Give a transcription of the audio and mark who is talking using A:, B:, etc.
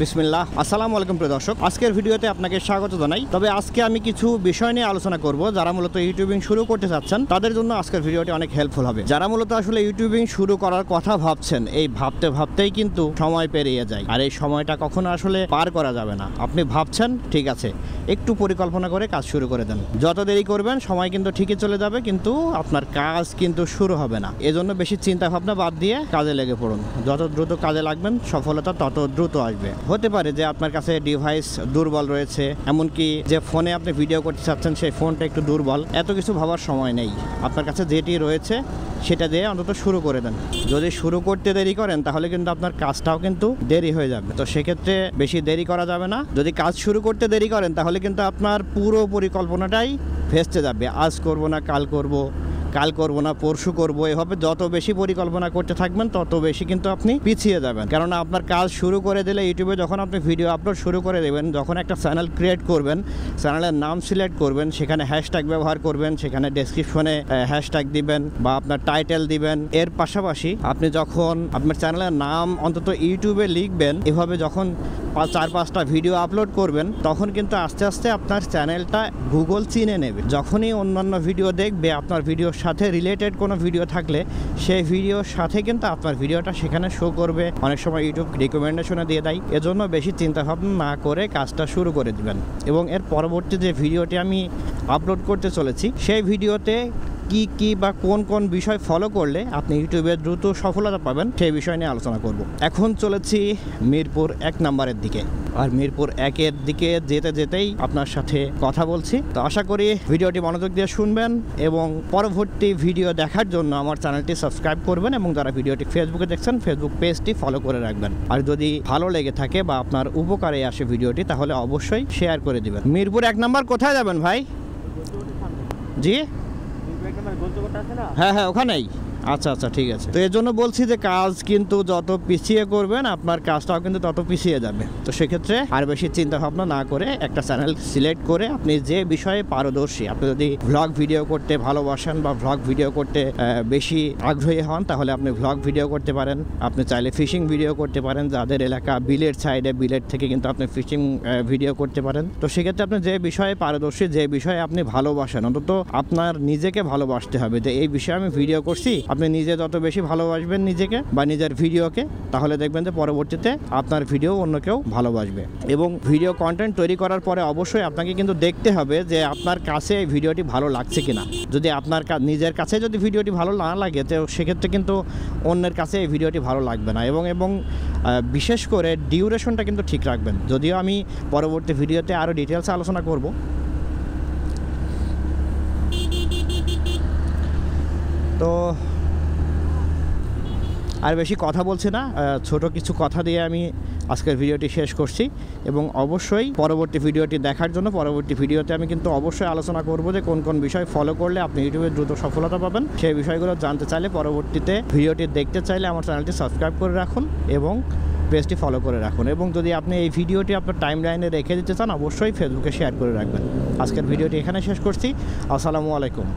A: বিসমিল্লাহ, আসসালামু আলাইকুম প্রিয় দর্শক। আজকের ভিডিওতে আপনাকে স্বাগত জানাই। তবে আজকে আমি কিছু বিষয় নিয়ে আলোচনা করব যারা মূলত ইউটিউবিং শুরু করতে চাচ্ছেন তাদের জন্য আজকের ভিডিওটি অনেক হেল্পফুল হবে। যারা মূলত আসলে ইউটিউবিং শুরু করার কথা ভাবছেন, এই ভাবতে ভাবতেই কিন্তু সময় পেরিয়ে যায়, আর এই সময়টা কখনো আসলে পার করা যাবে না। আপনি ভাবছেন ঠিক আছে, একটু পরিকল্পনা করে কাজ শুরু করে দেন। যত দেরি করবেন সময় কিন্তু ঠিকই চলে যাবে, কিন্তু আপনার কাজ কিন্তু শুরু হবে না। এজন্য বেশি চিন্তা ভাবনা বাদ দিয়ে কাজে লেগে পড়ুন। যত দ্রুত কাজে লাগবেন সফলতা তত দ্রুত আসবে। হতে পারে যে আপনার কাছে ডিভাইস দুর্বল রয়েছে, এমনকি যে ফোনে আপনি ভিডিও করতে চাচ্ছেন সেই ফোনটা একটু দুর্বল। এত কিছু ভাবার সময় নেই, আপনার কাছে যেটি রয়েছে সেটা দিয়ে অন্তত শুরু করে দেন। যদি শুরু করতে দেরি করেন তাহলে কিন্তু আপনার কাজটাও কিন্তু দেরি হয়ে যাবে। তো সেক্ষেত্রে বেশি দেরি করা যাবে না। যদি কাজ শুরু করতে দেরি করেন তাহলে কিন্তু আপনার পুরো পরিকল্পনাটাই ভেস্তে যাবে। আজ করব না কাল করব, কাল করব না পরশু করব, এভাবে যত বেশি পরিকল্পনা করতে থাকবেন তত বেশি কিন্তু আপনি পিছিয়ে যাবেন। কেননা আপনার কাজ শুরু করে দিলে ইউটিউবে যখন আপনি ভিডিও আপলোড শুরু করে দেবেন, যখন একটা চ্যানেল ক্রিয়েট করবেন, চ্যানেলের নাম সিলেক্ট করবেন, সেখানে হ্যাশট্যাগ ব্যবহার করবেন, সেখানে ডেসক্রিপশনে হ্যাশট্যাগ দিবেন বা আপনার টাইটেল দিবেন। এর পাশাপাশি আপনি যখন আপনার চ্যানেলের নাম অন্তত ইউটিউবে লিখবেন, এভাবে যখন 4-5টা ভিডিও আপলোড করবেন তখন কিন্তু আস্তে আস্তে আপনার চ্যানেলটা গুগল চিনে নেবে। যখনই অন্যান্য ভিডিও দেখবে, আপনার ভিডিওর সাথে রিলেটেড কোনো ভিডিও থাকলে সেই ভিডিওর সাথে কিন্তু আপনার ভিডিওটা সেখানে শো করবে। অনেক সময় ইউটিউব রিকমেন্ডেশনে দিয়ে দেয়। এজন্য বেশি চিন্তা ভাবনা না করে কাজটা শুরু করে দিবেন। এবং এর পরবর্তী যে ভিডিওটি আমি আপলোড করতে চলেছি সেই ভিডিওতে কি বা কোন বিষয় ফলো করলে আপনি ইউটিউবে দ্রুত সফলতা পাবেন সেই বিষয় নিয়ে আলোচনা করব। এখন চলেছি মিরপুর 1 নম্বরের দিকে, আর মিরপুর 1-এর দিকে যেতেই আপনার সাথে কথা বলছি। তো আশা করি ভিডিওটি মনোযোগ দিয়ে শুনবেন এবং পরবর্তী ভিডিও দেখার জন্য আমার চ্যানেলটি সাবস্ক্রাইব করবেন, এবং যারা ভিডিওটি ফেসবুকে দেখছেন ফেসবুক পেজটি ফলো করে রাখবেন। আর যদি ভালো লেগে থাকে বা আপনার উপকারে আসে ভিডিওটি তাহলে অবশ্যই শেয়ার করে দিবেন। মিরপুর 1 নম্বর কোথায় যাবেন ভাই? জি হ্যাঁ, ওখানেই। আচ্ছা ঠিক আছে। তো এর জন্য বলছি যে কাজ কিন্তু যত পিছিয়ে করবেন আপনার কাজটাও কিন্তু তত পিছিয়ে যাবে। তো সেক্ষেত্রে আর বেশি চিন্তা ভাবনা না করে একটা চ্যানেল সিলেক্ট করে আপনি যে বিষয়ে পারদর্শী, আপনি যদি ভ্লগ ভিডিও করতে ভালোবাসেন বা ভ্লগ ভিডিও করতে বেশি আগ্রহী হন তাহলে আপনি ভ্লগ ভিডিও করতে পারেন। আপনি চাইলে ফিশিং ভিডিও করতে পারেন, যাদের এলাকা বিলের সাইডে, বিলের থেকে কিন্তু আপনি ফিশিং ভিডিও করতে পারেন। তো সেক্ষেত্রে আপনি যে বিষয়ে পারদর্শী, যে বিষয়ে আপনি ভালোবাসেন, অন্তত আপনার নিজেকে ভালোবাসতে হবে যে এই বিষয়ে আমি ভিডিও করছি। আপনি নিজে যত বেশি ভালোবাসবেন নিজেকে বা নিজের ভিডিওকে, তাহলে দেখবেন যে পরবর্তীতে আপনার ভিডিও অন্য কেউ ভালোবাসবে। এবং ভিডিও কন্টেন্ট তৈরি করার পরে অবশ্যই আপনাকে কিন্তু দেখতে হবে যে আপনার কাছে এই ভিডিওটি ভালো লাগছে কিনা। যদি আপনার নিজের কাছে যদি ভিডিওটি ভালো না লাগে তো সেক্ষেত্রে কিন্তু অন্যের কাছে এই ভিডিওটি ভালো লাগবে না। এবং বিশেষ করে ডিউরেশনটা কিন্তু ঠিক রাখবেন। যদিও আমি পরবর্তী ভিডিওতে আরও ডিটেলসে আলোচনা করব। তো আর বেশি কথা বলছি না, ছোট কিছু কথা দিয়ে আমি আজকের ভিডিওটি শেষ করছি। এবং অবশ্যই পরবর্তী ভিডিওটি দেখার জন্য পরবর্তী ভিডিওতে আমি কিন্তু অবশ্যই আলোচনা করব যে কোন বিষয় ফলো করলে আপনি ইউটিউবে দ্রুত সফলতা পাবেন। সেই বিষয়গুলো জানতে চাইলে, পরবর্তীতে ভিডিওটি দেখতে চাইলে আমার চ্যানেলটি সাবস্ক্রাইব করে রাখুন এবং পেজটি ফলো করে রাখুন। এবং যদি আপনি এই ভিডিওটি আপনার টাইম লাইনে রেখে দিতে চান অবশ্যই ফেসবুকে শেয়ার করে রাখবেন। আজকের ভিডিওটি এখানে শেষ করছি। আসসালামু আলাইকুম।